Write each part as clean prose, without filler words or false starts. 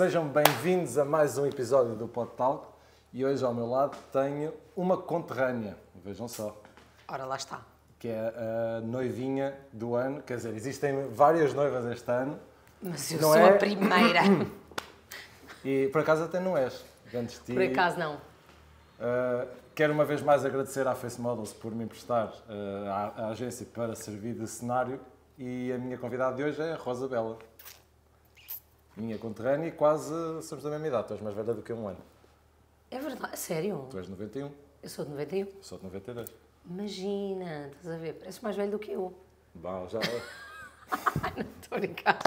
Sejam bem-vindos a mais um episódio do Pod Talk e hoje ao meu lado tenho uma conterrânea, vejam só, Ora, lá está. que é a noivinha do ano, quer dizer, existem várias noivas este ano. Mas eu Não sou é? a primeira. E por acaso até não és, antes de ti. Por acaso não. Quero uma vez mais agradecer à Face Models por me emprestar à agência para servir de cenário e a minha convidada de hoje é a Rosa Bela. Minha conterrânea e quase somos da mesma idade, tu és mais velha do que um ano. É verdade, sério? Tu és de 91, Eu sou de 91. eu sou de 92. Imagina, estás a ver? Parece mais velho do que eu. Bom, já... Ai, não estou a brincar.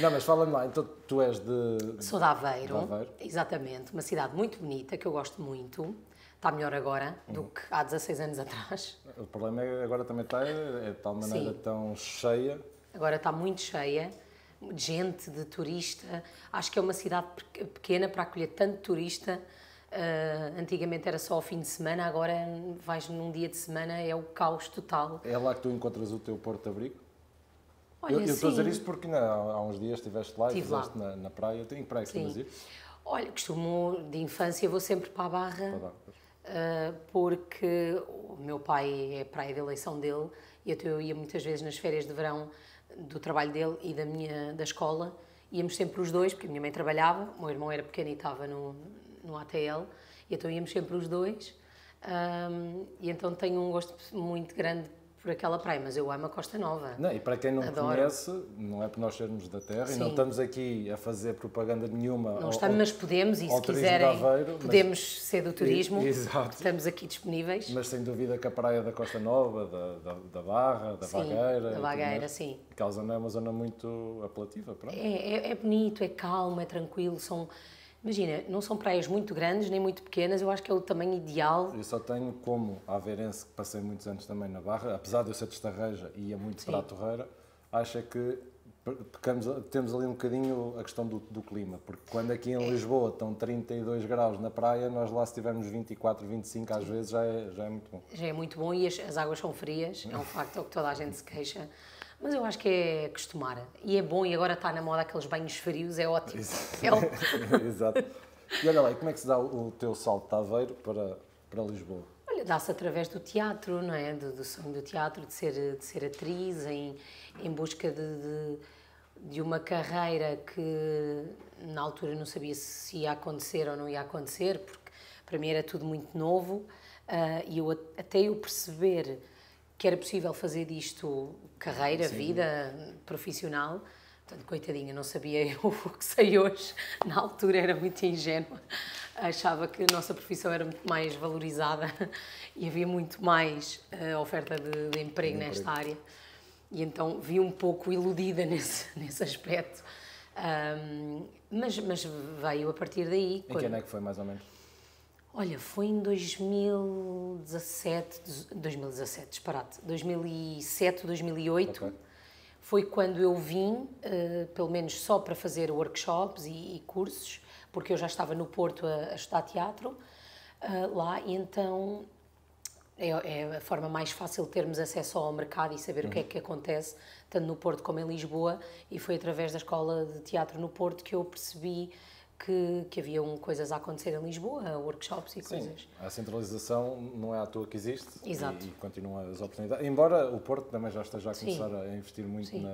Não, mas fala-me lá, então tu és de... Sou de Aveiro, De Aveiro. Exatamente. Uma cidade muito bonita, que eu gosto muito. Está melhor agora do que há 16 anos atrás. O problema é que agora também está de tal maneira Sim. tão cheia. Agora está muito cheia de gente, de turista. Acho que é uma cidade pequena para acolher tanto turista. Antigamente era só ao fim de semana, agora vais num dia de semana, é o caos total. É lá que tu encontras o teu porto-abrigo? Olha, Eu estou a dizer sim. isto porque há uns dias estiveste lá e Estive lá. estiveste na praia. Em que praia que costumas Sim. ir? Olha, costumo, de infância, vou sempre para a Barra, Para lá, pois. porque o meu pai é a praia de eleição dele, e então eu ia muitas vezes nas férias de verão do trabalho dele e da escola, íamos sempre os dois, porque a minha mãe trabalhava, o meu irmão era pequeno e estava no ATL, e então íamos sempre os dois, e então tenho um gosto muito grande por aquela praia, mas eu amo a Costa Nova. Não, e para quem não Adoro. conhece, não é por nós sermos da terra e Sim. não estamos aqui a fazer propaganda nenhuma. Não estamos, mas podemos, e ao se turismo de quiserem, Aveiro, mas- podemos ser do turismo, Exato. estamos aqui disponíveis. Mas sem dúvida que a praia da Costa Nova, da Barra, da Sim, Vagueira... e da tudo Vagueira, mais, sim. aquela zona é uma zona muito apelativa, pronto. É bonito, é calmo, é tranquilo. Imagina, não são praias muito grandes nem muito pequenas, eu acho que é o tamanho ideal. Eu só tenho como aveirense, que passei muitos anos também na Barra, apesar de eu ser de Estarreja e ia muito Sim. para a Torreira, acho é que temos ali um bocadinho a questão do clima, porque quando aqui em Lisboa estão 32 graus na praia, nós lá se tivermos 24, 25 às vezes já é muito bom. Já é muito bom e as águas são frias, é um facto, é o que toda a gente se queixa. Mas eu acho que é acostumar. E é bom, e agora está na moda aqueles banhos frios, é ótimo. Exato. E olha lá, e como é que se dá o teu salto de Aveiro para Lisboa? Olha, dá-se através do teatro, não é? Do sonho do teatro, de ser atriz, em busca de uma carreira que na altura não sabia se ia acontecer ou não ia acontecer, porque para mim era tudo muito novo, e até eu perceber que era possível fazer disto carreira, Sim. vida profissional. Portanto, coitadinha, não sabia eu o que sei hoje. Na altura era muito ingênua. Achava que a nossa profissão era muito mais valorizada e havia muito mais oferta de emprego nesta área. E então vi um pouco iludida nesse aspecto. Mas veio a partir daí. Em que ano é que foi, mais ou menos? Olha, foi em 2017, disparate, 2007, 2008, Ok. foi quando eu vim, pelo menos só para fazer workshops e cursos, porque eu já estava no Porto a estudar teatro lá, e então é a forma mais fácil de termos acesso ao mercado e saber o que é que acontece, tanto no Porto como em Lisboa, e foi através da Escola de Teatro no Porto que eu percebi que haviam coisas a acontecer em Lisboa, workshops e coisas. Sim, a centralização não é à toa que existe. Exato. E continuam as oportunidades. Embora o Porto também já esteja a Sim. começar a investir muito Sim.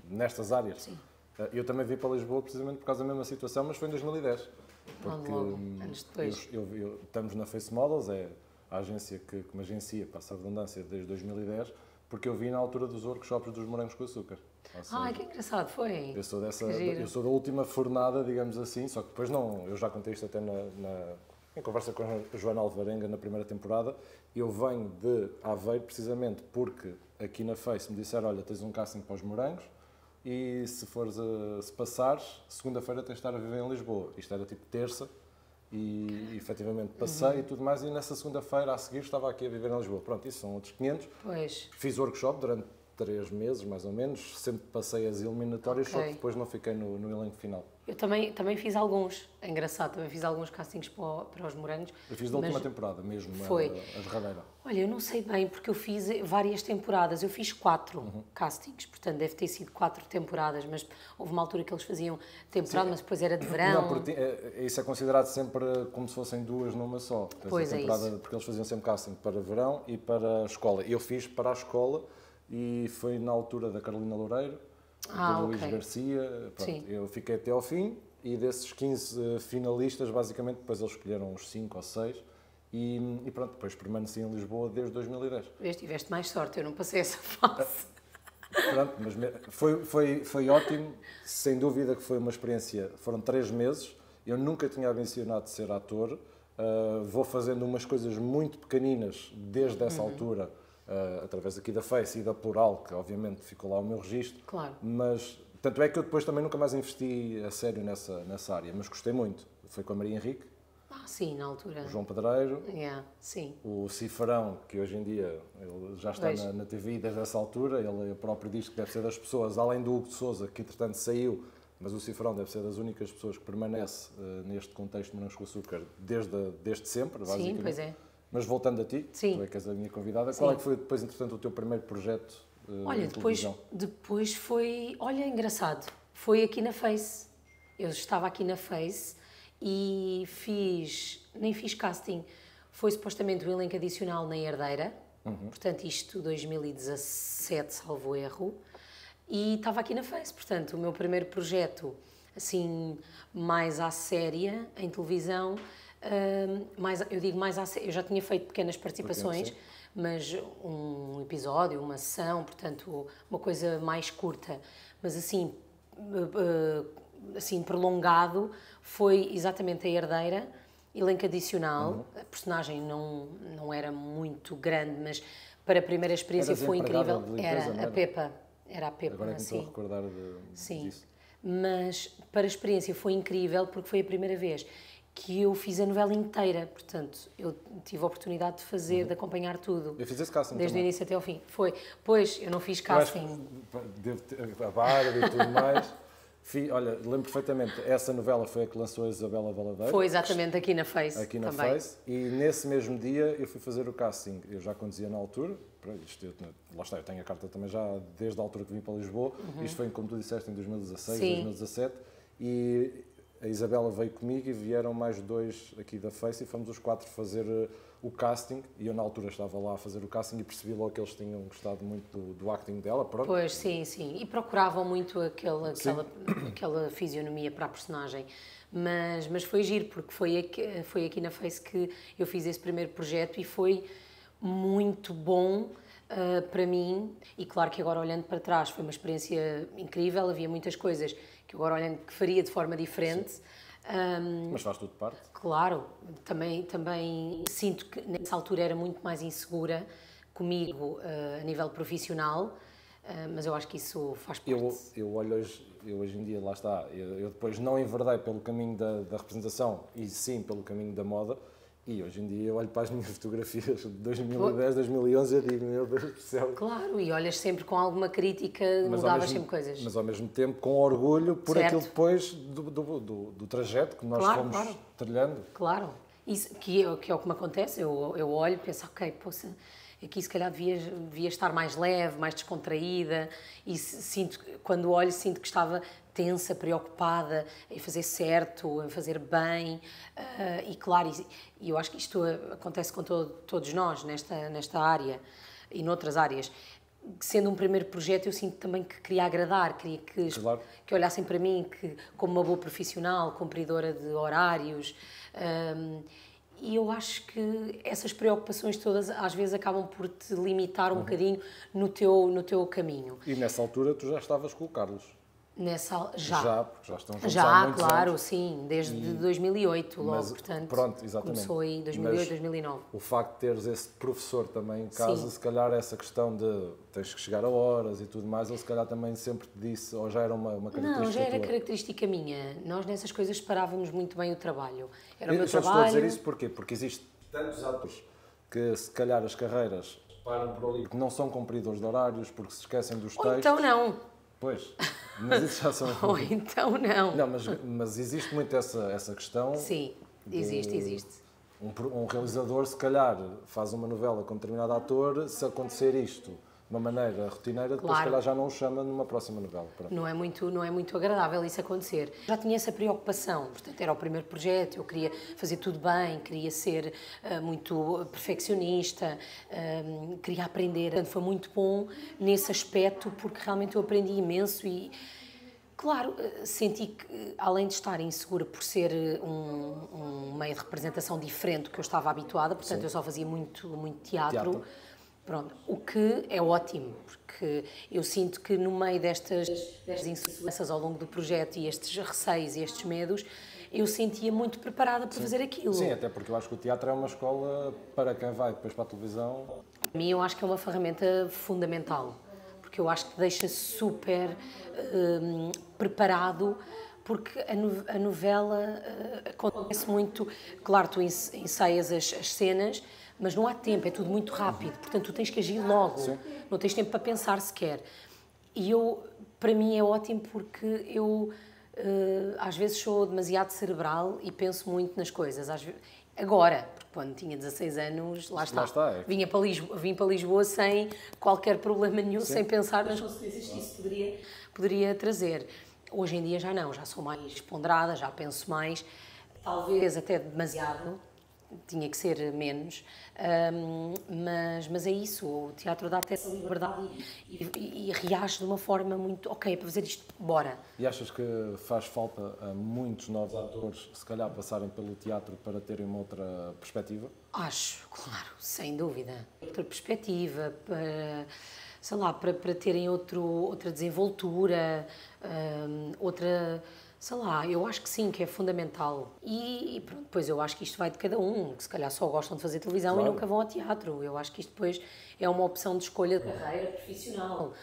nestas áreas. Sim. Eu também vim para Lisboa precisamente por causa da mesma situação, mas foi em 2010. Porque Logo, anos depois. estamos na Face Models, é a agência que me agencia, passa a redundância, desde 2010, porque eu vim na altura dos workshops dos morangos com açúcar. Ou seja, Que engraçado, foi. eu sou Que giro. eu sou da última fornada, digamos assim, só que depois não, eu já contei isto até em conversa com a Joana Alvarenga na primeira temporada. Eu venho de Aveiro precisamente porque aqui na Face me disseram, olha, tens um casting para os morangos e se passares, segunda-feira tens de estar a viver em Lisboa. Isto era tipo terça e efetivamente passei e tudo mais, e nessa segunda-feira a seguir estava aqui a viver em Lisboa. Pronto, isso são outros 500. Pois, Fiz workshop durante 3 meses, mais ou menos, sempre passei as eliminatórias, só Ok. que depois não fiquei no elenco final. Eu também fiz alguns, é engraçado, também fiz alguns castings para os Morangos. Eu fiz da última temporada mesmo, foi. a derradeira. Olha, eu não sei bem, porque eu fiz várias temporadas, eu fiz 4 castings, portanto deve ter sido 4 temporadas, mas houve uma altura que eles faziam temporada, mas depois era de verão. Não, porque isso é considerado sempre como se fossem 2 numa só. Pois é isso. Porque eles faziam sempre casting para verão e para a escola. Eu fiz para a escola e foi na altura da Carolina Loureiro, do Luís Garcia. Pronto, eu fiquei até ao fim e desses 15 finalistas, basicamente, depois eles escolheram uns 5 ou 6 e pronto, depois permaneci em Lisboa desde 2010. Tiveste mais sorte, eu não passei essa fase. Pronto, mas foi ótimo, sem dúvida que foi uma experiência, foram 3 meses, eu nunca tinha ambicionado de ser ator, vou fazendo umas coisas muito pequeninas desde essa altura, através aqui da Face e da Plural, que obviamente ficou lá o meu registro, claro. Mas tanto é que eu depois também nunca mais investi a sério nessa área, mas gostei muito. Foi com a Maria Henrique. Sim, na altura. O João Pedreiro. Sim. O Cifarão, que hoje em dia ele já está na TV desde essa altura, ele próprio diz que deve ser das pessoas, além do Hugo de Sousa, que entretanto saiu, mas o Cifarão deve ser das únicas pessoas que permanece neste contexto de Morangos com Açúcar desde sempre, basicamente. Sim, pois é. Mas voltando a ti, sim. Tu é que és a minha convidada, qual é que foi depois, entretanto, o teu primeiro projeto Olha, depois foi, olha, engraçado, foi aqui na Face. Eu estava aqui na Face e nem fiz casting, foi supostamente um elenco adicional na Herdeira, portanto isto 2017, salvo erro, e estava aqui na Face, portanto o meu primeiro projeto, assim, mais à séria, em televisão, eu digo mais à séria, eu já tinha feito pequenas participações, mas um episódio, uma sessão, portanto uma coisa mais curta, mas assim prolongado, foi exatamente a Herdeira, elenco adicional. A personagem não era muito grande, mas para a primeira experiência foi incrível. Era a Pepa. Agora é que me estou a recordar disso. Mas para a experiência foi incrível porque foi a primeira vez que eu fiz a novela inteira, portanto, eu tive a oportunidade de fazer, de acompanhar tudo. Eu fiz esse casting desde também. O início até ao fim. Pois, eu não fiz casting. A barba e tudo mais. Olha, lembro perfeitamente, essa novela foi a que lançou a Isabela Valadeiro. Foi exatamente aqui na Face. Aqui na também. Face. E nesse mesmo dia eu fui fazer o casting. Eu já conduzia na altura. Lá está, eu tenho a carta também já desde a altura que vim para Lisboa. Isto foi, como tu disseste, em 2016, 2017. E a Isabela veio comigo e vieram mais 2 aqui da Face e fomos os 4 fazer o casting. E eu na altura estava lá a fazer o casting e percebi logo que eles tinham gostado muito do acting dela. Pronto. Pois, sim. E procuravam muito aquela fisionomia para a personagem. Mas foi giro, porque foi aqui na Face que eu fiz esse primeiro projeto e foi muito bom para mim. E claro que agora olhando para trás foi uma experiência incrível, havia muitas coisas que agora olhando que faria de forma diferente. Mas faz tudo parte. Claro, também sinto que nessa altura era muito mais insegura comigo a nível profissional, mas eu acho que isso faz parte. Eu olho hoje em dia, lá está, eu depois não enverdei pelo caminho da representação e sim pelo caminho da moda. E hoje em dia eu olho para as minhas fotografias de 2010, 2011 e digo, meu Deus do céu. Claro, e olhas sempre com alguma crítica, mudavas sempre coisas. Mas ao mesmo tempo com orgulho por aquilo depois do trajeto que nós fomos trilhando. Claro, isso, que é o que me acontece, eu olho e penso, ok, poxa, aqui se calhar devia estar mais leve, mais descontraída, e quando olho sinto que estava tensa, preocupada em fazer certo, em fazer bem, e claro, e eu acho que isto acontece com todos nós nesta área e noutras áreas. Sendo um primeiro projeto, eu sinto também que queria agradar, queria que olhassem para mim como uma boa profissional, cumpridora de horários, e eu acho que essas preocupações todas às vezes acabam por te limitar um bocadinho no teu caminho. E nessa altura tu já estavas com o Carlos? Já, porque já estão juntos há muitos claro, anos. Sim, desde 2008 logo, portanto, pronto, exatamente. Começou em 2008, 2009. O facto de teres esse professor também em casa, se calhar essa questão de tens que chegar a horas e tudo mais, ele se calhar também sempre te disse, ou já era uma característica Não, já era tua? Característica minha. Nós nessas coisas separávamos muito bem o trabalho. Era o meu trabalho. trabalho. Estou a dizer isso porquê? Porque existe tantos atores que se calhar as carreiras param por ali, porque não são cumpridores de horários, porque se esquecem dos textos. Então não. Pois, mas isso já são... Ou então não. Não, mas existe muito essa questão. Sim, existe. Um realizador, se calhar, faz uma novela com determinado ator, se acontecer isto de uma maneira rotineira, depois se calhar já não o chama numa próxima novela. Não é muito agradável isso acontecer. Já tinha essa preocupação, portanto era o primeiro projeto, eu queria fazer tudo bem, queria ser muito perfeccionista, queria aprender. Portanto, foi muito bom nesse aspecto, porque realmente eu aprendi imenso e, claro, senti que, além de estar insegura por ser um meio de representação diferente do que eu estava habituada, portanto Sim. Eu só fazia muito teatro. Pronto, o que é ótimo, porque eu sinto que no meio destas inseguranças ao longo do projeto e estes receios e estes medos, eu sentia muito preparada para fazer aquilo. Sim, até porque eu acho que o teatro é uma escola para quem vai depois para a televisão. Para mim eu acho que é uma ferramenta fundamental, porque eu acho que deixa super preparado, porque a novela acontece muito, claro, tu ensaias as cenas, mas não há tempo, é tudo muito rápido, portanto tu tens que agir logo, Sim. Não tens tempo para pensar sequer. E para mim é ótimo porque eu às vezes sou demasiado cerebral e penso muito nas coisas. Agora, porque quando tinha 16 anos, lá está. Vim para Lisboa sem qualquer problema nenhum, Sim. Sem pensar nas consequências que isso poderia trazer. Hoje em dia já não, já sou mais ponderada, já penso mais, talvez até demasiado. Tinha que ser menos, mas é isso, o teatro dá-te essa liberdade e reage de uma forma muito, ok, para fazer isto, bora. E achas que faz falta a muitos novos atores, se calhar, passarem pelo teatro para terem uma outra perspectiva? Acho, claro, sem dúvida. Outra perspectiva, sei lá, para terem outra desenvoltura, outra... Sei lá, eu acho que sim, que é fundamental. E pronto, depois eu acho que isto vai de cada um, que se calhar só gostam de fazer televisão claro. E nunca vão ao teatro. Eu acho que isto depois é uma opção de escolha de carreira profissional.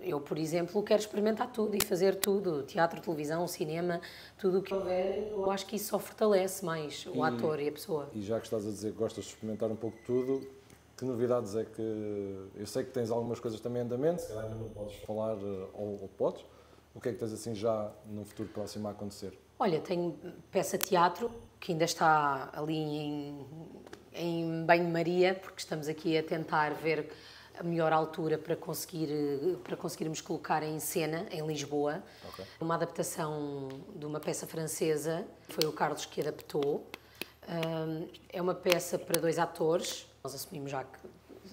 Eu, por exemplo, quero experimentar tudo e fazer tudo. Teatro, televisão, cinema, tudo o que houver. Eu acho que isso só fortalece mais o ator e a pessoa. E já que estás a dizer que gostas de experimentar um pouco tudo, que novidades é que... Eu sei que tens algumas coisas também em andamento, se calhar ainda não podes falar ou podes. O que é que tens assim já no futuro próximo a acontecer? Olha, tenho peça-teatro que ainda está ali em banho-maria, porque estamos aqui a tentar ver a melhor altura para conseguirmos colocar em cena, em Lisboa. Okay. Uma adaptação de uma peça francesa, foi o Carlos que adaptou. É uma peça para 2 atores, nós assumimos já que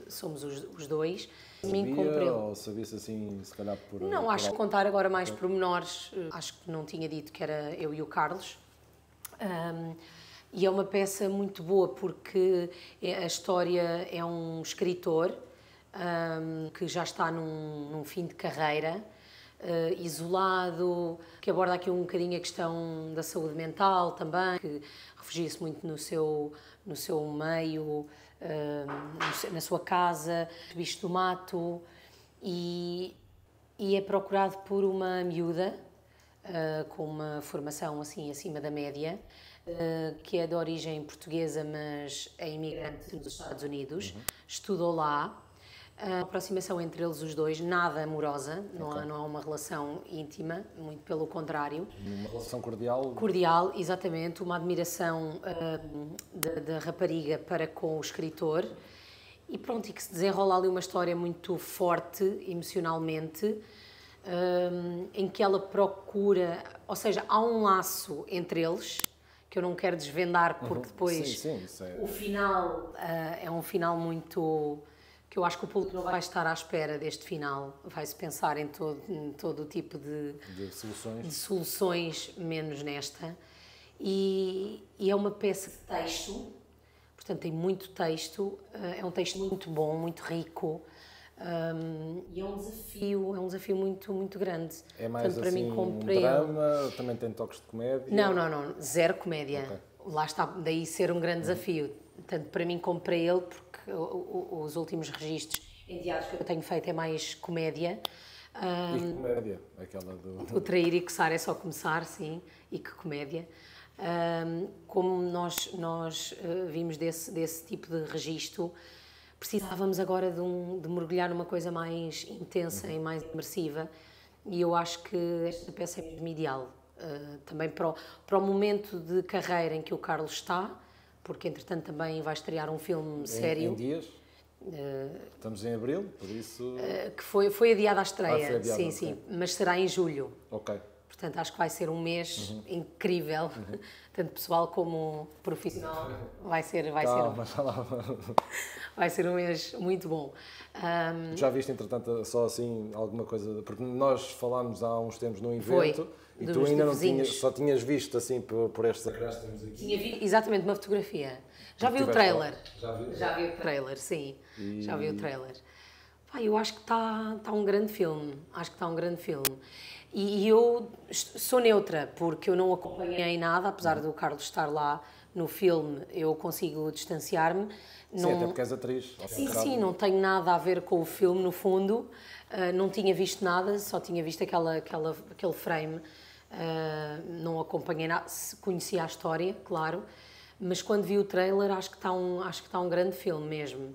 somos os 2. Sabia ou sabia-se assim, se calhar por... Não, acho que contar agora mais pormenores, acho que não tinha dito que era eu e o Carlos. E é uma peça muito boa porque a história é um escritor que já está num fim de carreira, isolado, que aborda aqui um bocadinho a questão da saúde mental também, que refugia-se muito no seu meio, na sua casa, bicho do mato, e é procurado por uma miúda com uma formação assim acima da média, que é de origem portuguesa, mas é imigrante nos Estados Unidos, estudou lá. A aproximação entre eles os dois, nada amorosa, não há uma relação íntima, muito pelo contrário. Uma relação cordial? Cordial, exatamente, uma admiração da rapariga para com o escritor e pronto, e que se desenrola ali uma história muito forte emocionalmente, em que ela procura, ou seja, há um laço entre eles, que eu não quero desvendar porque depois o final é um final muito... que eu acho que o público não vai estar à espera deste final, vai-se pensar em todo o tipo de soluções, menos nesta. E é uma peça de texto, portanto tem muito texto, é um texto muito bom, muito rico, e é um desafio muito, muito grande. É mais portanto, assim, para mim, um drama, também tem toques de comédia? Não, zero comédia. Okay. Lá está, daí ser um grande desafio, tanto para mim como para ele, porque os últimos registros em teatro que eu tenho feito é mais comédia. E que comédia? Aquela do... O Trair e Coçar é só começar, sim, e que comédia. Como nós vimos desse tipo de registro, precisávamos agora de mergulhar numa coisa mais intensa e mais imersiva. e eu acho que esta peça é mesmo ideal. Também para o momento de carreira em que o Carlos está, porque entretanto também vai estrear um filme sério. Em dias? Estamos em abril, por isso... Que foi adiada à estreia, foi adiada, sim, ok. sim, mas será em julho. Ok. Portanto, acho que vai ser um mês incrível, tanto pessoal como profissional. Vai ser um mês muito bom. Já viste, entretanto, só assim alguma coisa? Porque nós falámos há uns tempos num evento e tu ainda não tinhas, só tinhas visto assim por estes ecrãs que temos aqui. Tinha visto exatamente uma fotografia. Já vi o trailer. Já vi o trailer, sim. Já vi o trailer. Pá, eu acho que está um grande filme. Acho que está um grande filme. E eu sou neutra, porque eu não acompanhei nada, apesar do Carlos estar lá no filme, eu consigo distanciar-me. Sim, até porque és atriz. Sim, não tenho nada a ver com o filme, no fundo. Não tinha visto nada, só tinha visto aquele frame. Não acompanhei nada, conhecia a história, claro. Mas quando vi o trailer, acho que está um grande filme mesmo.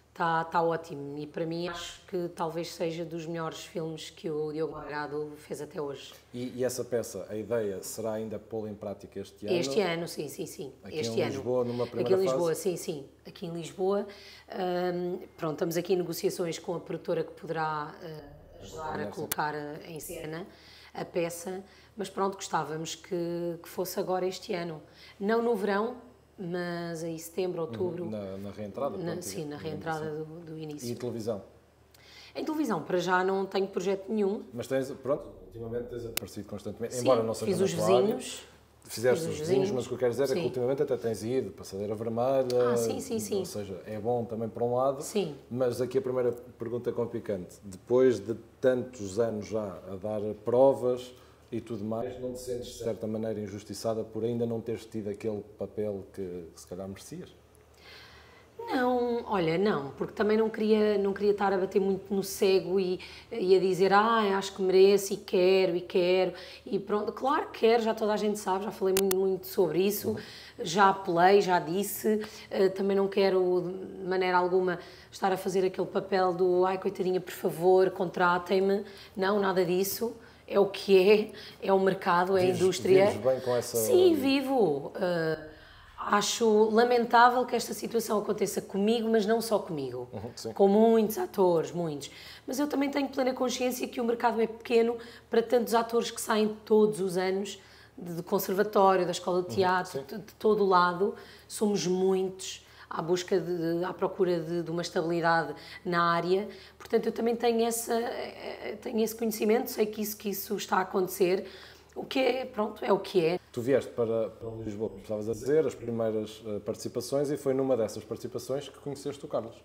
Está ótimo e para mim acho que talvez seja dos melhores filmes que o Diogo Morgado fez até hoje. E essa peça, a ideia será ainda pô-la em prática este ano? Este ano, sim. Aqui este em ano. Lisboa, numa primeira Aqui em Lisboa, fase? sim. Aqui em Lisboa. Pronto, estamos aqui em negociações com a produtora que poderá ajudar a colocar em cena a peça, mas pronto, gostávamos que fosse agora este ano. Não no verão, mas em setembro, outubro. Na reentrada? Sim, na reentrada do início. E televisão? Em televisão, para já não tenho projeto nenhum. Mas ultimamente tens aparecido constantemente, Sim, embora não seja fiz os na tua área. vizinhos. Fizeste os vizinhos, mas o que eu quero dizer é que Sim. ultimamente até tens ido, Passadeira Vermelha. Sim. Ou seja, é bom também por um lado. Sim. Mas aqui a primeira pergunta com picante. Depois de tantos anos já a dar provas e tudo mais, não te sentes de certa maneira injustiçada por ainda não teres tido aquele papel que se calhar merecias? Não, olha, não, porque também não queria estar a bater muito no cego e a dizer, acho que mereço e quero, e pronto, claro que quero, já toda a gente sabe, já falei muito sobre isso, já apelei, já disse, também não quero de maneira alguma estar a fazer aquele papel do, coitadinha, por favor, contratem-me, não, nada disso. É o que é o mercado, é a indústria. Vives bem com essa... Sim, vivo. Acho lamentável que esta situação aconteça comigo, mas não só comigo. Com muitos atores, muitos. Mas eu também tenho plena consciência que o mercado é pequeno para tantos atores que saem todos os anos de conservatório, da escola de teatro, de todo o lado. Somos muitos à procura de uma estabilidade na área. Portanto, eu também tenho esse conhecimento, sei que isso está a acontecer. O que é, pronto, é o que é. Tu vieste para Lisboa, como estavas a dizer, as primeiras participações, e foi numa dessas participações que conheceste o Carlos.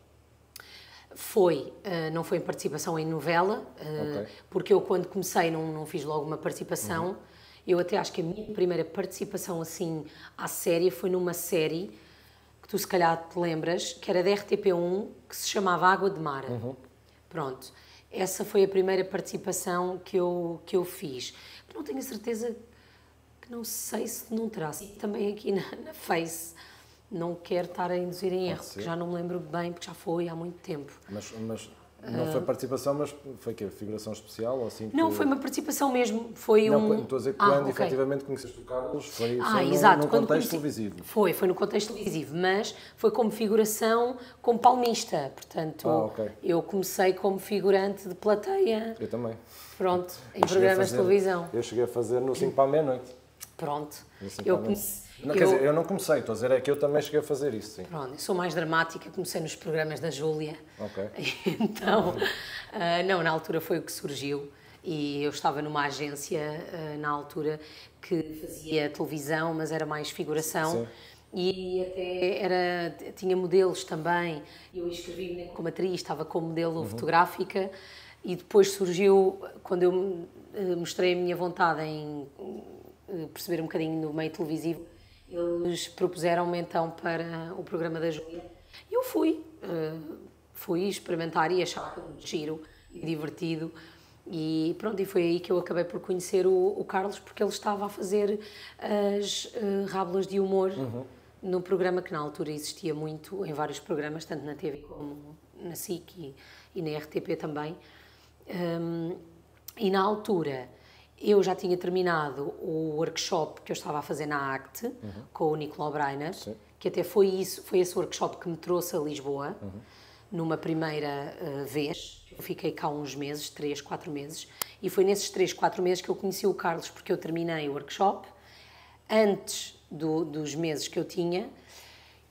Não foi em participação em novela, porque eu quando comecei não fiz logo uma participação. Eu até acho que a minha primeira participação assim à série foi numa série que tu se calhar te lembras, que era da RTP1, que se chamava Água de Mar. Pronto, essa foi a primeira participação que eu fiz. Não tenho a certeza, que não sei se não terá sido também aqui na Face. Não quero estar a induzir em erro, porque já não me lembro bem, porque já foi há muito tempo. Mas não foi participação, mas foi o quê? Figuração especial? Ou assim, não, foi uma participação mesmo. Foi estou a dizer que quando efetivamente conheceste o Carlos, foi exato, no contexto televisivo. Foi no contexto televisivo, mas foi como figuração, como palmista. Portanto, eu comecei como figurante de plateia. Eu também. Pronto, em programas de televisão. Eu cheguei a fazer no 5 para a meia-noite. Pronto. Quer dizer, eu não comecei, estou a dizer é que eu também cheguei a fazer isso, sim. Pronto, eu sou mais dramática, comecei nos programas da Júlia. Ok. Então, não, na altura foi o que surgiu e eu estava numa agência, na altura, que fazia televisão, mas era mais figuração. Sim. E até tinha modelos também. Eu escrevi como atriz, estava como modelo fotográfica e depois surgiu, quando eu mostrei a minha vontade em perceber um bocadinho no meio televisivo, eles propuseram-me então para o programa da Júlia. E eu fui experimentar e achava aquilo muito giro e divertido. E pronto, e foi aí que eu acabei por conhecer o Carlos, porque ele estava a fazer as rábulas de humor num programa que na altura existia muito, em vários programas, tanto na TV como na SIC e na RTP também. E na altura eu já tinha terminado o workshop que eu estava a fazer na ACT, com o Nicolau Breiner, que até foi esse workshop que me trouxe a Lisboa, numa primeira vez. Eu fiquei cá uns meses, 3, 4 meses, e foi nesses 3, 4 meses que eu conheci o Carlos, porque eu terminei o workshop antes dos meses que eu tinha,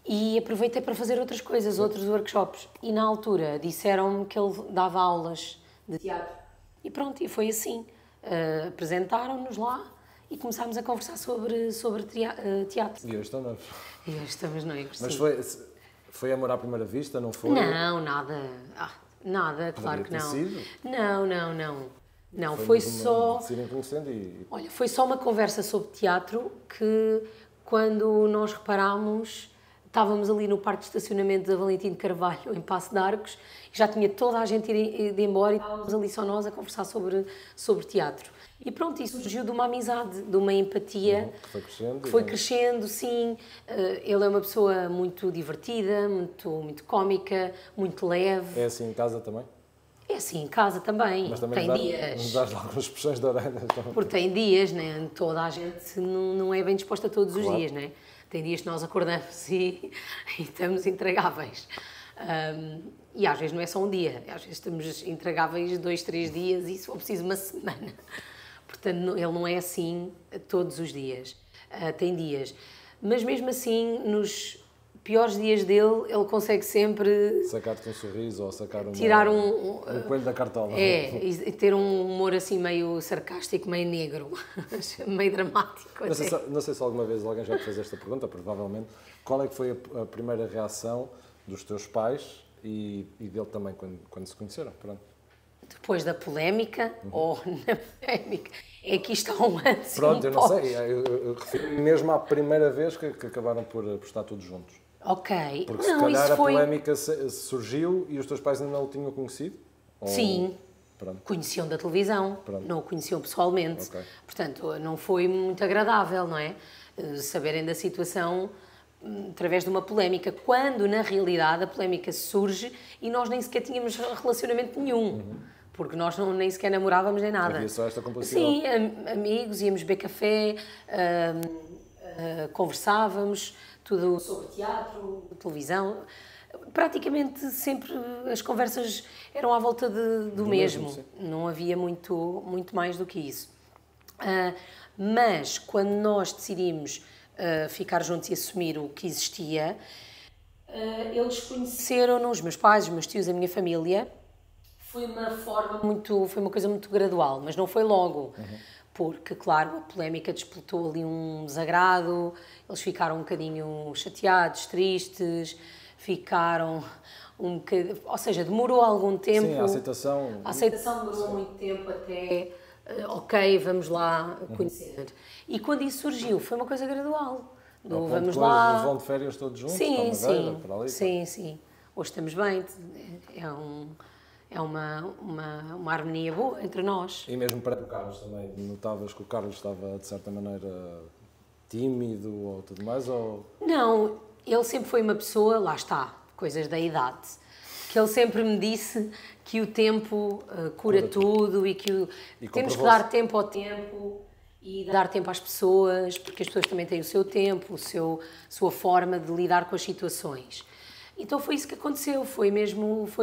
e aproveitei para fazer outras coisas, outros workshops. E na altura disseram-me que ele dava aulas de teatro. E pronto, e foi assim. Apresentaram-nos lá e começámos a conversar sobre teatro. E hoje estamos. E hoje estamos noivos, Mas sim. foi amor à primeira vista, não foi? Não, nada. Nada, claro que Poderia não. ter sido? Não, foi só... Se irem conhecendo e... Olha, foi só uma conversa sobre teatro que, quando nós reparámos, estávamos ali no parque de estacionamento da Valentim de Carvalho, em Paço de Arcos, e já tinha toda a gente ido embora e estávamos ali só nós a conversar sobre teatro. E pronto, isso surgiu de uma amizade, de uma empatia que foi crescendo, sim. Ele é uma pessoa muito divertida, muito cómica, muito leve. É assim em casa também? É assim em casa também. Mas também tem dias. nos dás algumas expressões de orelhas. Porque tem dias, né? Toda a gente não é bem disposta todos os dias, né? Tem dias que nós acordamos e estamos intragáveis. E às vezes não é só um dia, às vezes estamos intragáveis 2, 3 dias e se for preciso uma semana. Portanto, ele não é assim todos os dias. Tem dias. Mas mesmo assim, nos piores dias dele, ele consegue sempre... Sacar-te um sorriso ou sacar tirar um coelho da cartola. E ter um humor assim meio sarcástico, meio negro, meio dramático. Não sei se alguma vez alguém já te fez esta pergunta, provavelmente. Qual é que foi a primeira reação dos teus pais e dele também quando se conheceram? Pronto. Depois da polémica ou na polémica? É que isto há um antes. Pronto, eu não sei. Eu refiro mesmo à primeira vez que acabaram por estar todos juntos. Ok. Porque se calhar a polémica surgiu e os teus pais ainda não o tinham conhecido? Sim. Pronto. Conheciam da televisão, não o conheciam pessoalmente. Okay. Portanto, não foi muito agradável, não é? Saberem da situação através de uma polémica, quando na realidade a polémica surge e nós nem sequer tínhamos relacionamento nenhum. Porque nós nem sequer namorávamos nem nada. Havia só esta complicidade. Sim, amigos, íamos beber café, conversávamos, tudo sobre teatro, televisão. Praticamente sempre as conversas eram à volta do mesmo. Não havia muito mais do que isso. Mas quando nós decidimos ficar juntos e assumir o que existia, eles conheceram-nos, os meus pais, os meus tios, a minha família. Foi uma coisa muito gradual, mas não foi logo. Porque, claro, a polémica despertou ali um desagrado, eles ficaram um bocadinho chateados, tristes, ficaram um bocadinho... Ou seja, demorou algum tempo. Sim, a aceitação... A aceitação demorou muito tempo até, ok, vamos lá conhecer. E quando isso surgiu, foi uma coisa gradual. Vamos lá... Vão de férias todos juntos, sim, para a Madeira, para ali? Sim. Hoje estamos bem, é uma harmonia boa entre nós. E mesmo para o Carlos também, notavas que o Carlos estava, de certa maneira, tímido ou tudo mais? Ou... Não, ele sempre foi uma pessoa, lá está, coisas da idade, que ele sempre me disse que o tempo cura tudo e que temos que dar tempo ao tempo e dar tempo às pessoas, porque as pessoas também têm o seu tempo, sua forma de lidar com as situações. Então foi isso que aconteceu, foi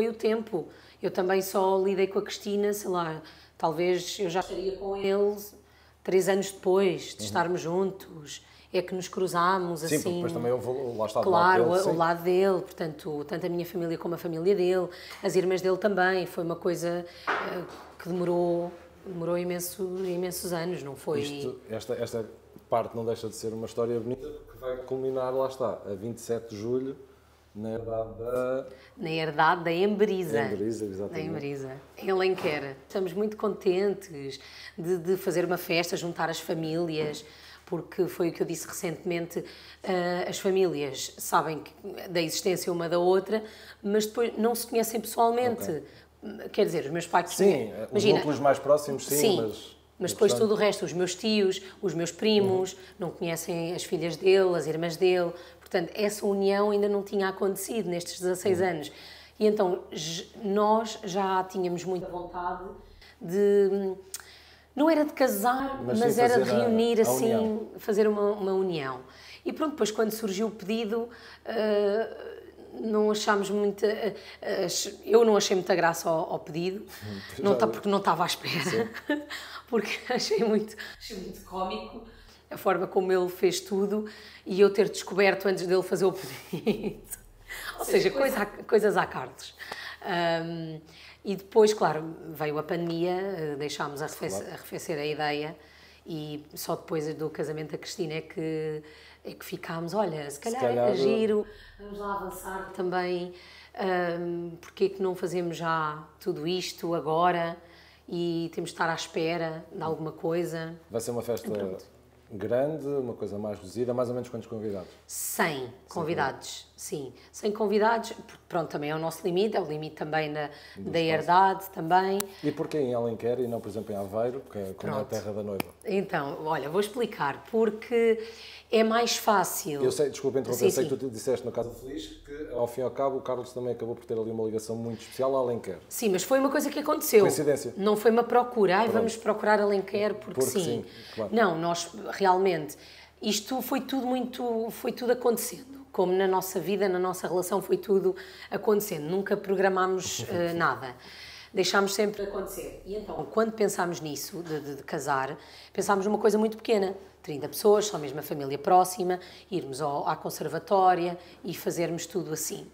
o tempo. Eu também só lidei com a Cristina, sei lá, talvez eu já estaria com ele 3 anos depois de estarmos juntos. É que nos cruzámos, assim... Sim, porque depois também houve, lá está, claro, o lado dele. O lado dele, portanto, tanto a minha família como a família dele, as irmãs dele também. Foi uma coisa que demorou imensos anos, não foi... Esta parte não deixa de ser uma história bonita, porque vai culminar, lá está, a 27 de julho, na herdade da Emberiza. Exatamente. Da Emberiza, em Alenquer. Estamos muito contentes de fazer uma festa, juntar as famílias, porque foi o que eu disse recentemente, as famílias sabem da existência uma da outra, mas depois não se conhecem pessoalmente. Okay. Quer dizer, os meus pais... Sim, os núcleos mais próximos, sim. Mas depois todo o resto, os meus tios, os meus primos, não conhecem as filhas dele, as irmãs dele. Portanto, essa união ainda não tinha acontecido nestes 16 anos. E então, nós já tínhamos muita vontade não era de casar, mas era de reunir assim, fazer uma união. E pronto, depois quando surgiu o pedido, não achámos muita... eu não achei muita graça ao pedido, porque não estava à espera, porque achei muito cómico a forma como ele fez tudo e eu ter descoberto antes dele fazer o pedido. Ou seja, coisas à Carlos. E depois, claro, veio a pandemia, deixámos arrefecer a ideia e só depois do casamento da Cristina é que ficámos, olha, se calhar é giro, vamos lá avançar também, porque é que não fazemos já tudo isto agora e temos de estar à espera de alguma coisa. Vai ser uma festa grande, uma coisa mais reduzida, mais ou menos quantos convidados? 100 convidados, sim. 100 convidados, porque pronto, também é o nosso limite, é o limite também da herdade também. E porquê em Alenquer e não, por exemplo, em Aveiro, porque é a terra da noiva? Então, olha, vou explicar, porque é mais fácil... Eu sei, desculpa interromper, sei que tu disseste no Casa Feliz que, ao fim e ao cabo, o Carlos também acabou por ter ali uma ligação muito especial a Alenquer. Sim, mas foi uma coisa que aconteceu. Coincidência. Não foi uma procura, vamos procurar Alenquer porque sim. Claro. Não, nós realmente, isto foi tudo acontecendo. Como na nossa vida, na nossa relação, foi tudo acontecendo. Nunca programámos nada. Deixámos sempre acontecer. E então, quando pensámos nisso, de casar, pensámos numa coisa muito pequena. 30 pessoas, só mesmo a família próxima, irmos à conservatória e fazermos tudo assim.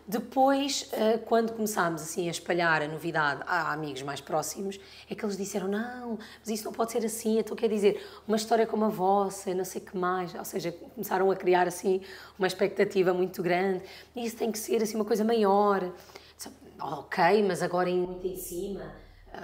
Depois, quando começámos assim a espalhar a novidade a amigos mais próximos, é que eles disseram, não, mas isso não pode ser assim, então quer dizer, uma história como a vossa, não sei o que mais, ou seja, começaram a criar assim uma expectativa muito grande, e isso tem que ser assim uma coisa maior. Ok, mas agora muito em cima...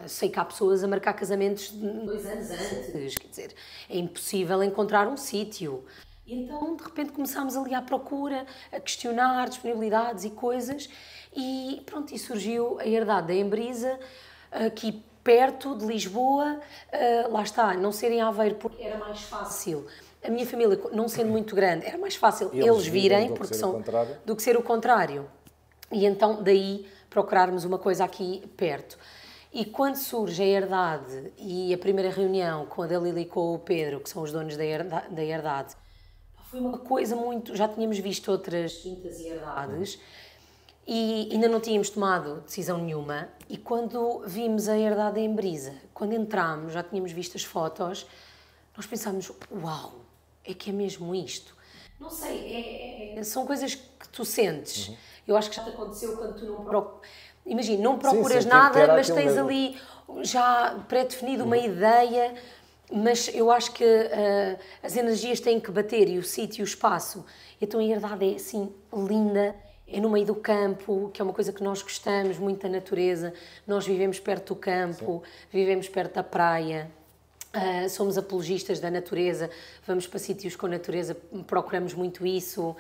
sei que há pessoas a marcar casamentos 2 anos antes, quer dizer, é impossível encontrar um sítio. E então, de repente, começámos ali à procura, a questionar disponibilidades e coisas, e pronto, e surgiu a herdade da Embrisa, aqui perto de Lisboa, lá está, não ser em Aveiro, porque era mais fácil. A minha família, não sendo muito grande, era mais fácil eles virem, porque do que ser o contrário. E então, daí, procurarmos uma coisa aqui perto. E quando surge a herdade e a primeira reunião com a Dalila e com o Pedro, que são os donos da herdade, foi uma coisa muito... Já tínhamos visto outras quintas e herdades e ainda não tínhamos tomado decisão nenhuma. E quando vimos a herdade em Brisa, quando entramos, já tínhamos visto as fotos, nós pensámos, uau, é que é mesmo isto. Não sei, são coisas que tu sentes. Eu acho que já te aconteceu quando tu não procuras... Imagina, não procuras nada, mas tens mesmo ali já pré-definido uma ideia, mas eu acho que as energias têm que bater e o sítio e o espaço. Então a herdade é assim, linda, é no meio do campo, que é uma coisa que nós gostamos, muito da natureza. Nós vivemos perto do campo, vivemos perto da praia, somos apologistas da natureza, vamos para sítios com natureza, procuramos muito isso.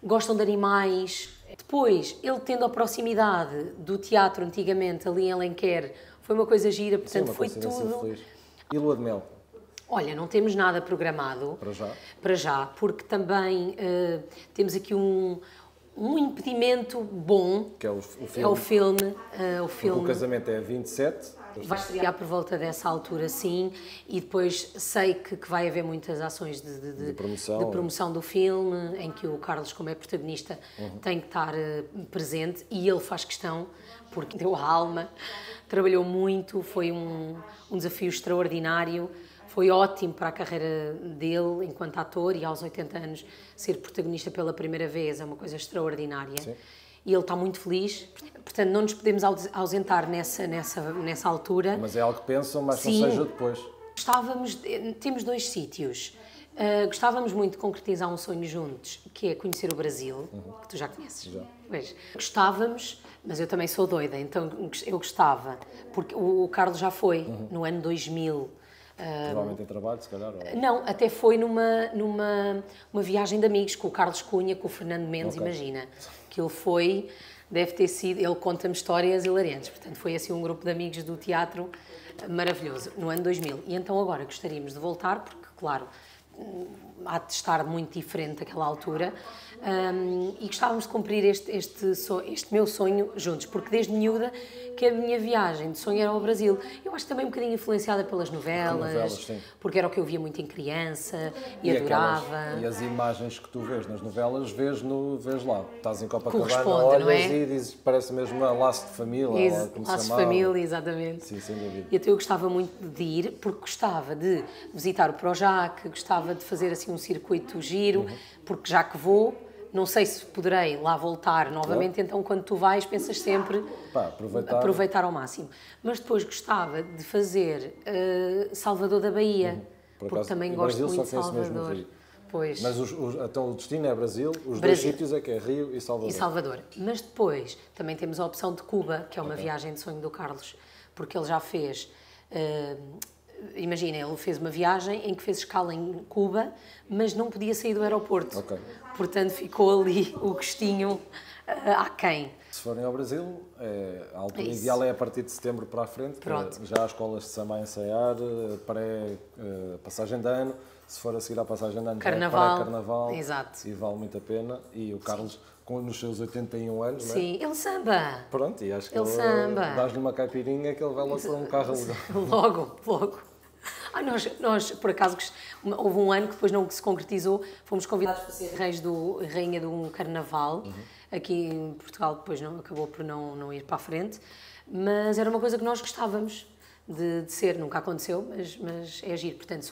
Gostam de animais. Depois, ele tendo a proximidade do teatro antigamente ali em Alenquer, foi uma coisa gira, portanto foi tudo. Feliz. E lua de mel? Olha, não temos nada programado. Para já, porque também temos aqui um impedimento bom. Que é o filme. É o filme. O casamento é 27. Vai estrear por volta dessa altura, sim, e depois sei que vai haver muitas ações de promoção do filme, em que o Carlos, como é protagonista, tem que estar presente, e ele faz questão, porque deu a alma, trabalhou muito, foi um desafio extraordinário, foi ótimo para a carreira dele enquanto ator, e aos 80 anos ser protagonista pela primeira vez é uma coisa extraordinária. Sim. E ele está muito feliz, portanto não nos podemos ausentar nessa altura. Mas é algo que pensam, mas sim, não seja depois. Temos 2 sítios. Gostávamos muito de concretizar um sonho juntos, que é conhecer o Brasil, que tu já conheces. Já. Pois. Gostávamos, mas eu também sou doida, então eu gostava, porque o Carlos já foi no ano 2000. Provavelmente em trabalho, se calhar? Ou... Não, até foi numa viagem de amigos com o Carlos Cunha, com o Fernando Mendes, imagina. Que ele foi, deve ter sido, ele conta-me histórias hilariantes, portanto foi assim um grupo de amigos do teatro maravilhoso, no ano 2000. E então agora gostaríamos de voltar, porque claro, há de estar muito diferente daquela altura, E gostávamos de cumprir este meu sonho juntos, porque desde miúda que a minha viagem de sonho era ao Brasil. Eu acho que também um bocadinho influenciada pelas novelas, porque era o que eu via muito em criança e adorava. E as imagens que tu vês nas novelas, vês lá. Estás em Copacabana, olhas e dizes, parece mesmo um laço de família. Laço de família, exatamente. Sim, sem dúvida. E até eu gostava muito de ir, porque gostava de visitar o Projac, gostava de fazer assim um circuito giro, porque já que vou, não sei se poderei lá voltar novamente, então quando tu vais pensas sempre aproveitar ao máximo. Mas depois gostava de fazer Salvador da Bahia, porque também gosto muito de Salvador. Pois. Mas então o destino é Brasil, os dois sítios é que é Rio e Salvador. Mas depois também temos a opção de Cuba, que é uma viagem de sonho do Carlos, porque ele já fez... imagina, ele fez uma viagem em que fez escala em Cuba, mas não podia sair do aeroporto. Portanto, ficou ali o gostinho aquém. Se forem ao Brasil, a altura ideal é a partir de setembro para a frente. Já há escolas de samba a ensaiar, passagem de ano. Se for a seguir à passagem de ano, Carnaval. Exato. E vale muito a pena. E o Carlos, nos seus 81 anos, sim, ele samba. Pronto, e acho que ele samba. Dás-lhe uma caipirinha que ele vai logo para um carro. Logo. Nós, por acaso, houve um ano que depois não se concretizou, fomos convidados para ser rainha de um carnaval, aqui em Portugal depois acabou por não ir para a frente, mas era uma coisa que nós gostávamos de ser, nunca aconteceu, mas é giro, portanto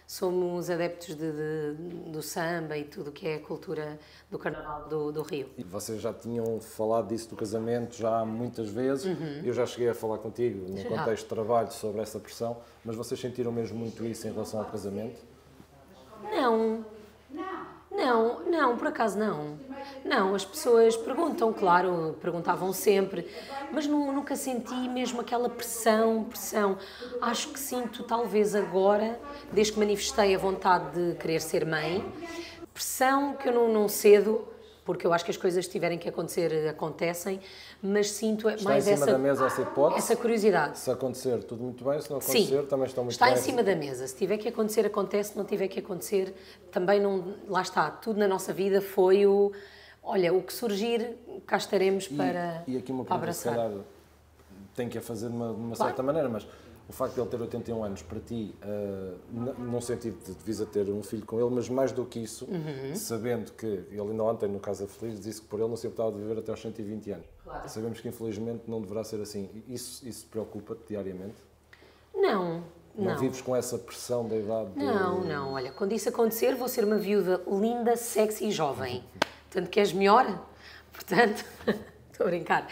somos adeptos do samba e tudo o que é a cultura do Carnaval do Rio. E vocês já tinham falado disso do casamento já muitas vezes, eu já cheguei a falar contigo no contexto de trabalho sobre essa pressão, mas vocês sentiram mesmo muito isso em relação ao casamento? Não, por acaso não. Não, as pessoas perguntavam sempre, mas nunca senti mesmo aquela pressão. Acho que sinto talvez agora, desde que manifestei a vontade de querer ser mãe, pressão que eu não cedo, porque eu acho que as coisas que tiverem que acontecer, acontecem, mas sinto mais essa... Está em cima da mesa essa hipótese? Essa curiosidade. Se acontecer, tudo muito bem, se não acontecer, também estão muito está bem. Está em cima da mesa. Se tiver que acontecer, acontece. Se não tiver que acontecer, também não... Lá está. Tudo na nossa vida foi o... Olha, o que surgir, cá estaremos para E aqui uma pergunta, se calhar, tem que a fazer de uma certa maneira, mas o facto de ele ter 81 anos, para ti, num sentido de devisa ter um filho com ele, mas mais do que isso, sabendo que ele ainda ontem, no Casa Feliz, disse que por ele não se importava de viver até aos 120 anos. Claro. Sabemos que, infelizmente, não deverá ser assim. Isso preocupa-te diariamente? Não. Não vives com essa pressão da idade? Não. Olha, quando isso acontecer, vou ser uma viúva linda, sexy e jovem. Tanto que és melhor. Portanto, estou a brincar.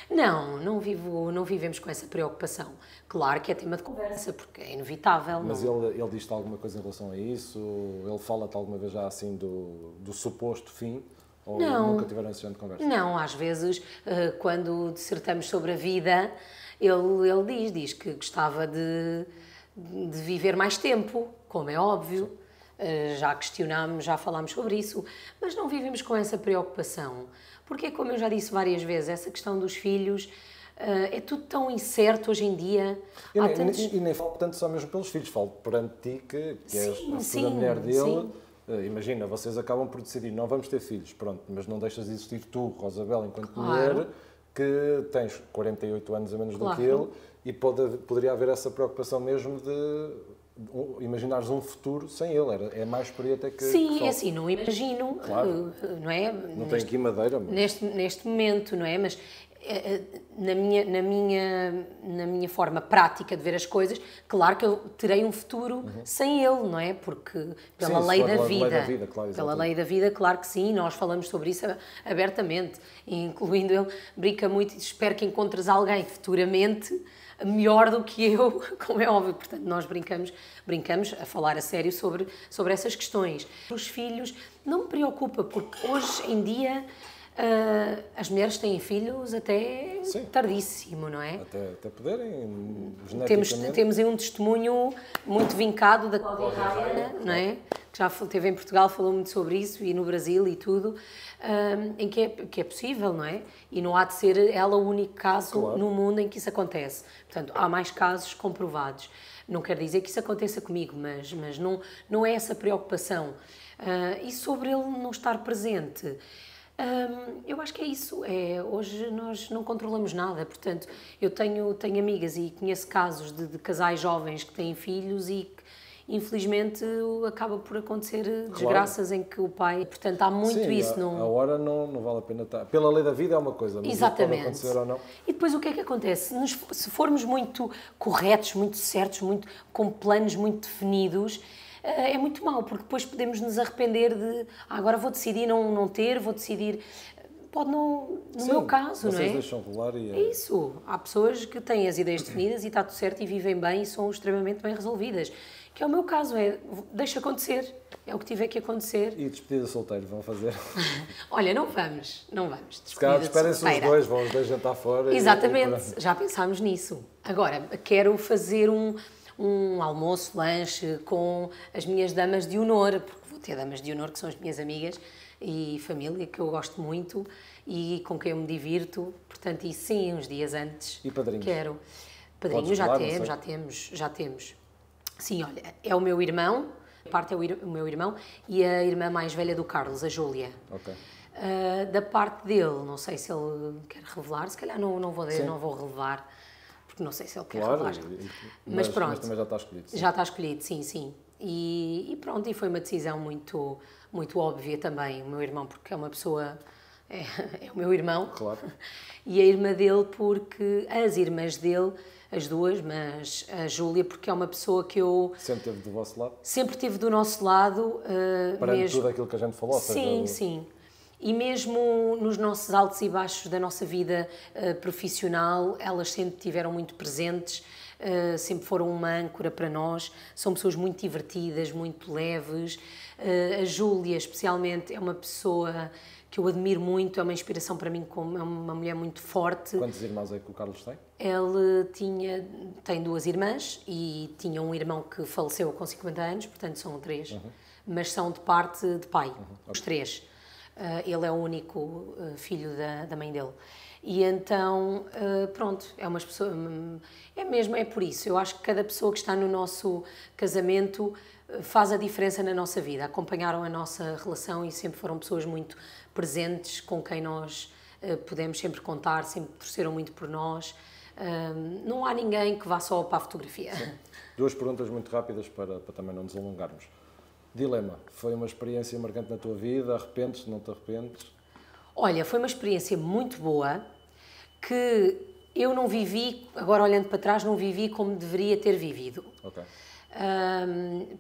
Não vivemos com essa preocupação. Claro que é tema de conversa, porque é inevitável. Mas ele diz-te alguma coisa em relação a isso? Ele fala-te alguma vez já assim do suposto fim? Ou nunca tiveram esse género de conversa? Não, às vezes, quando dissertamos sobre a vida, ele diz que gostava de viver mais tempo, como é óbvio. Já questionámos, já falámos sobre isso, mas não vivemos com essa preocupação. Porque, como eu já disse várias vezes, essa questão dos filhos é tudo tão incerto hoje em dia. E nem falo tanto só mesmo pelos filhos, falo perante ti, que és a futura mulher dele. Imagina, vocês acabam por decidir, não vamos ter filhos, pronto, mas não deixas de existir tu, Rosabel, enquanto mulher, que tens 48 anos a menos do que ele, e poderia haver essa preocupação mesmo de imaginares um futuro sem ele, é mais por aí até que... Sim, é assim, não imagino, não é? Não tem aqui madeira, mas... Neste momento, não é? Mas na minha forma prática de ver as coisas, claro que eu terei um futuro sem ele, não é? Porque pela lei da vida, pela lei da vida, claro que sim, nós falamos sobre isso abertamente, incluindo ele, brinca muito e espero que encontres alguém futuramente melhor do que eu, como é óbvio. Portanto, nós brincamos a falar a sério sobre essas questões. Os filhos não me preocupa, porque hoje em dia as mulheres têm filhos até tardíssimo, não é? Até poderem, geneticamente. Temos aí um testemunho muito vincado da Cláudia Raia, não é? que já esteve em Portugal, falou muito sobre isso, e no Brasil e tudo, em que é possível, não é? E não há de ser ela o único caso no mundo em que isso acontece. Portanto, há mais casos comprovados. Não quer dizer que isso aconteça comigo, mas não é essa preocupação. E sobre ele não estar presente, eu acho que é isso. Hoje nós não controlamos nada, portanto, eu tenho amigas e conheço casos de casais jovens que têm filhos e que, infelizmente, acaba por acontecer desgraças em que o pai... Portanto, há muito Sim, isso. A hora não vale a pena estar... Pela lei da vida é uma coisa, mas Exatamente. pode acontecer ou não. E depois o que é que acontece? Se formos muito corretos, muito certos, com planos muito definidos, é muito mau, porque depois podemos nos arrepender de agora vou decidir não ter, vou decidir... Pode não... No meu caso, não é? Vocês deixam rolar e... É isso. Há pessoas que têm as ideias definidas e está tudo certo e vivem bem e são extremamente bem resolvidas. Que é o meu caso, deixa acontecer, é o que tiver que acontecer. E despedida solteiro, vão fazer? Olha, não vamos. Se calhar esperem-se os dois, vão os dois jantar fora. Exatamente, já pensámos nisso. Agora, quero fazer um almoço, lanche com as minhas damas de honor, porque vou ter damas de honor que são as minhas amigas e família, que eu gosto muito e com quem eu me divirto. Portanto, e sim, uns dias antes. E padrinhos? Quero. Padrinhos já temos. Sim, olha, é o meu irmão, a parte é o meu irmão e a irmã mais velha do Carlos, a Júlia. Ok. Da parte dele, não sei se ele quer revelar, se calhar não vou revelar, porque não sei se ele quer revelar. Mas pronto. Mas também já está escolhido. Sim. Já está escolhido, sim. E pronto, e foi uma decisão muito, muito óbvia também. O meu irmão, porque é uma pessoa... É o meu irmão. Claro. E a irmã dele, porque as irmãs dele... As duas, mas a Júlia, porque é uma pessoa que eu... Sempre esteve do vosso lado? Sempre esteve do nosso lado. Perante tudo aquilo que a gente falou? Sim. E mesmo nos nossos altos e baixos da nossa vida profissional, elas sempre estiveram muito presentes, sempre foram uma âncora para nós. São pessoas muito divertidas, muito leves. A Júlia, especialmente, é uma pessoa que eu admiro muito, é uma inspiração para mim, como é uma mulher muito forte. Quantos irmãos é que o Carlos tem? Ele tem 2 irmãs e tinha um irmão que faleceu com 50 anos, portanto são 3, mas são de parte de pai, os 3. Ele é o único filho da mãe dele. E então, pronto, é umas pessoas... É por isso. Eu acho que cada pessoa que está no nosso casamento faz a diferença na nossa vida. Acompanharam a nossa relação e sempre foram pessoas muito presentes, com quem nós podemos sempre contar, sempre torceram muito por nós. Não há ninguém que vá só para a fotografia. Sim. 2 perguntas muito rápidas para também não nos alongarmos. Dilema, foi uma experiência marcante na tua vida? Arrependes, não te arrependes? Olha, foi uma experiência muito boa, que eu não vivi, agora olhando para trás, não vivi como deveria ter vivido. Ok.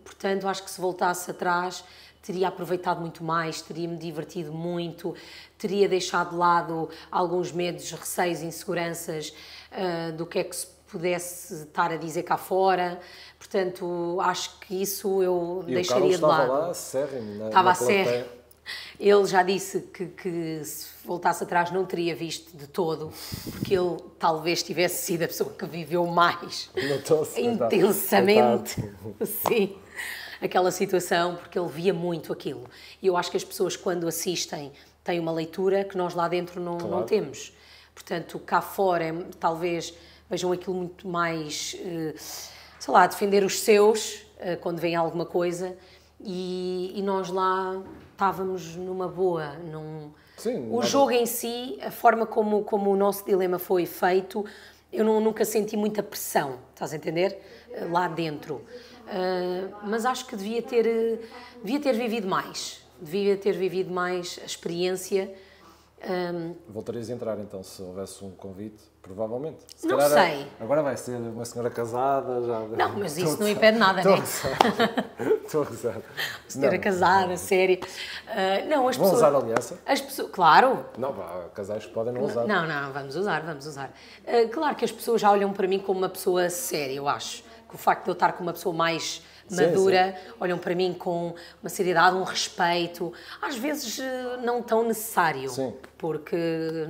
Portanto, acho que se voltasse atrás, teria aproveitado muito mais, teria-me divertido muito, teria deixado de lado alguns medos, receios, inseguranças do que é que se pudesse estar a dizer cá fora. Portanto, acho que isso eu deixaria de lado. Estava lá, acérrimo, estava a sério. Ele já disse que se voltasse atrás não teria visto de todo, porque ele talvez tivesse sido a pessoa que viveu mais intensamente, sim, aquela situação, porque ele via muito aquilo. E eu acho que as pessoas, quando assistem, têm uma leitura que nós lá dentro não temos. Portanto, cá fora, talvez vejam aquilo muito mais, sei lá, defender os seus, quando vem alguma coisa, e nós lá estávamos numa boa. Sim, o jogo em si, a forma como o nosso dilema foi feito, eu nunca senti muita pressão, estás a entender? Lá dentro. Mas acho que devia ter vivido mais. Devia ter vivido mais a experiência. Voltarias a entrar, então, se houvesse um convite? Provavelmente. Não sei. Agora vai ser uma senhora casada. Já... Não, mas isso não impede nada, não é? Estou a gozar. Senhora casada, séria. Não, as Vão pessoas... usar aliança? As pessoas, claro. Não, casais que podem não usar. Não, vamos usar. Claro que as pessoas já olham para mim como uma pessoa séria, eu acho. Que o facto de eu estar com uma pessoa mais madura, sim. Olham para mim com uma seriedade, um respeito, às vezes não tão necessário, sim. Porque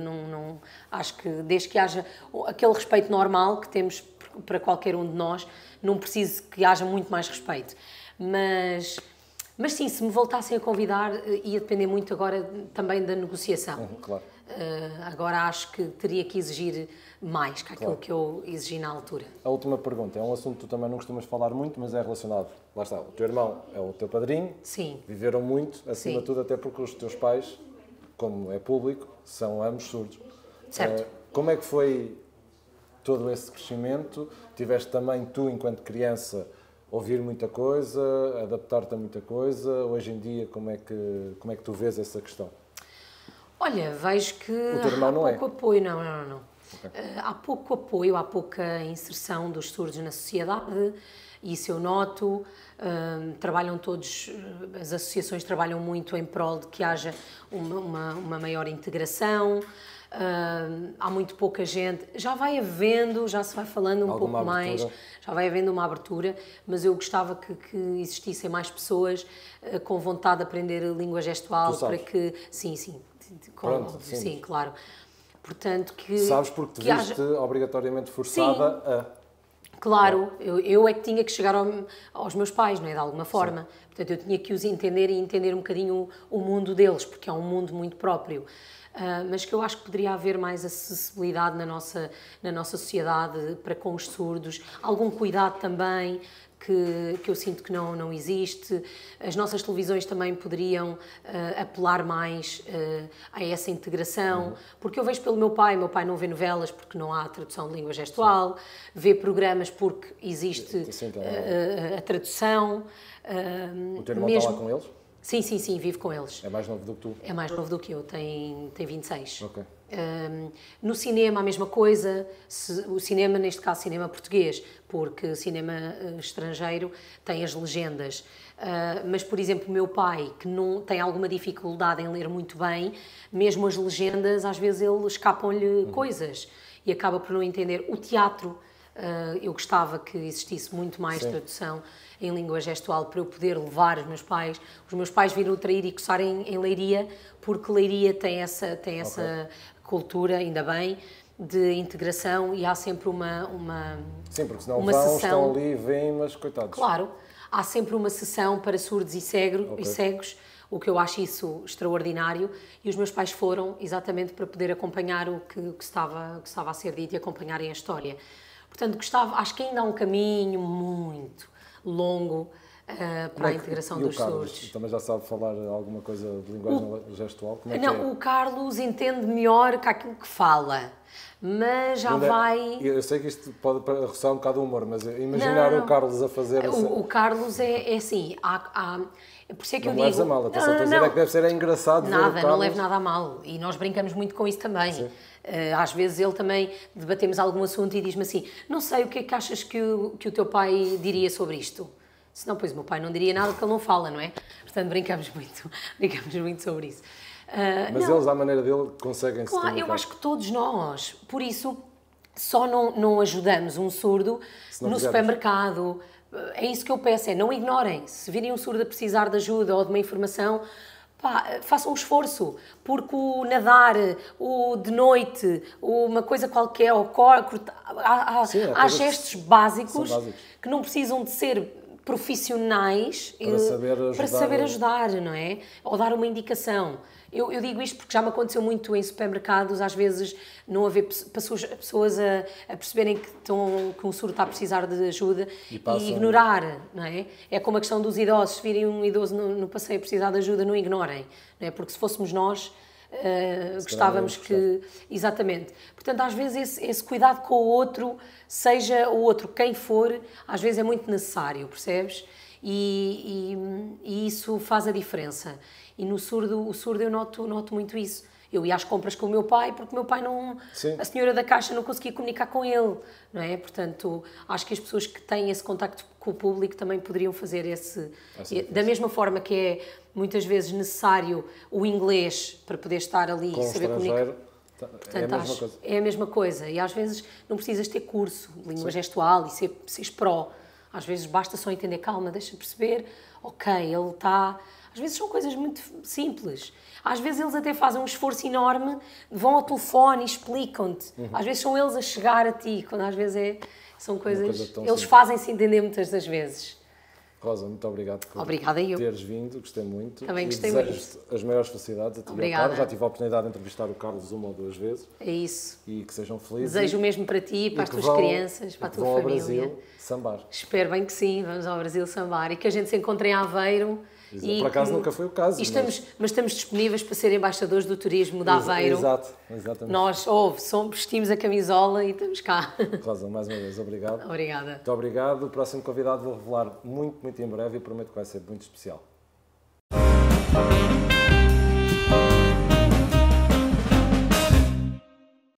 não acho que desde que haja aquele respeito normal que temos para qualquer um de nós, não preciso que haja muito mais respeito, mas Mas sim, se me voltassem a convidar, ia depender muito agora também da negociação. Claro. Agora acho que teria que exigir mais que aquilo que eu exigi na altura. A última pergunta é um assunto que tu também não costumas falar muito, mas é relacionado. Lá está, o teu irmão é o teu padrinho. Sim. Viveram muito, acima Sim. de tudo, até porque os teus pais, como é público, são ambos surdos. Certo. Como é que foi todo esse crescimento? Tiveste também, tu, enquanto criança, ouvir muita coisa, adaptar-te a muita coisa? Hoje em dia, como é que tu vês essa questão? Olha, vejo que O teu irmão há não pouco apoio. Não. Okay. Há pouco apoio, há pouca inserção dos surdos na sociedade, isso eu noto. Trabalham todos, as associações trabalham muito em prol de que haja uma maior integração. Há muito pouca gente, já vai havendo, já se vai falando um pouco mais, já vai havendo uma abertura, mas eu gostava que existissem mais pessoas com vontade de aprender a língua gestual para que, sim, Pronto, sim, claro. Portanto, que sabes porque te viste obrigatoriamente forçada a... Claro, eu é que tinha que chegar aos meus pais, não é? De alguma forma. Sim. Portanto, eu tinha que os entender e entender um bocadinho o mundo deles, porque é um mundo muito próprio. Mas que eu acho que poderia haver mais acessibilidade na nossa sociedade para com os surdos, algum cuidado também, que eu sinto que não existe. As nossas televisões também poderiam apelar mais a essa integração, porque eu vejo pelo meu pai não vê novelas porque não há tradução de língua gestual, vê programas porque existe a tradução. O teu irmão está lá com eles? Sim, vivo com eles. É mais novo do que tu? É mais novo do que eu, tem 26. Ok. No cinema a mesma coisa, o cinema, neste caso cinema português, porque cinema estrangeiro tem as legendas. Mas, por exemplo, o meu pai, que não tem alguma dificuldade em ler muito bem, mesmo as legendas, às vezes ele escapam-lhe coisas e acaba por não entender. O teatro, eu gostava que existisse muito mais tradução em língua gestual para eu poder levar os meus pais. Os meus pais viram o Trair e Coçar em Leiria, porque Leiria tem essa cultura, ainda bem, de integração e há sempre uma Sim, porque senão sessão, estão ali e veem, mas coitados. Claro, há sempre uma sessão para surdos e cegos, o que eu acho isso extraordinário, e os meus pais foram exatamente para poder acompanhar o que estava a ser dito e acompanharem a história. Portanto, acho que ainda há um caminho muito longo para a integração dos surdos. Também já sabe falar alguma coisa de linguagem gestual? Como é não, que é? O Carlos entende melhor que aquilo que fala, mas já vai... Eu sei que isto pode roçar um bocado o humor, mas imaginar o Carlos a fazer... O Carlos é assim, por isso é que não eu digo... leves a mal, a dizer é que deve ser engraçado ver o Carlos... Nada, não levo nada a mal, e nós brincamos muito com isso também. Às vezes ele também, debatemos algum assunto e diz-me assim, não sei, o que é que achas que o teu pai diria sobre isto? Se não, pois o meu pai não diria nada porque ele não fala, não é? Portanto, brincamos muito sobre isso. Mas eles, à maneira dele, conseguem se comunicar. Eu acho que todos nós, por isso, só não ajudamos um surdo no supermercado. É isso que eu peço, não ignorem. Se virem um surdo a precisar de ajuda ou de uma informação, façam um esforço, porque o nadar, o de noite, uma coisa qualquer, há gestos básicos que não precisam de ser profissionais para saber ajudar, não é? Ou dar uma indicação. Eu digo isto porque já me aconteceu muito em supermercados, às vezes não haver pessoas a perceberem que um surdo está a precisar de ajuda e ignorar, não é? É como a questão dos idosos, se virem um idoso no passeio a precisar de ajuda, não ignorem, não é? Porque se fôssemos nós, gostávamos que... Exatamente. Portanto, às vezes esse cuidado com o outro, seja o outro quem for, às vezes é muito necessário, percebes? E isso faz a diferença. E o surdo eu noto muito isso. Eu ia às compras com o meu pai, porque o meu pai a senhora da caixa não conseguia comunicar com ele, não é? Portanto, acho que as pessoas que têm esse contacto com o público também poderiam fazer da mesma forma que é muitas vezes necessário o inglês para poder estar ali e saber comunicar. Portanto, é a mesma coisa. E às vezes não precisas ter curso de língua gestual e seres pró. Às vezes basta só entender, calma, deixa perceber, ok, ele está... Às vezes são coisas muito simples. Às vezes eles até fazem um esforço enorme, vão ao telefone e explicam-te. Às vezes são eles a chegar a ti, quando às vezes são coisas... Eles fazem-se entender muitas das vezes. Rosa, muito obrigado por Obrigada eu. teres vindo, gostei muito. Também e gostei desejo as maiores felicidades a ti e ao Obrigada. Carlos. Já tive a oportunidade de entrevistar o Carlos uma ou duas vezes. É isso. E que sejam felizes. Desejo o mesmo para ti, para as tuas crianças, para a tua família. família. Ao Brasil sambar. Espero bem que sim, vamos ao Brasil sambar e que a gente se encontre em Aveiro. Por acaso nunca foi o caso. Mas estamos disponíveis para ser embaixadores do turismo de Aveiro. Exatamente. Nós, vestimos a camisola e estamos cá. Rosa, mais uma vez, obrigado. Obrigada. Muito obrigado. O próximo convidado vou revelar muito, muito em breve e prometo que vai ser muito especial.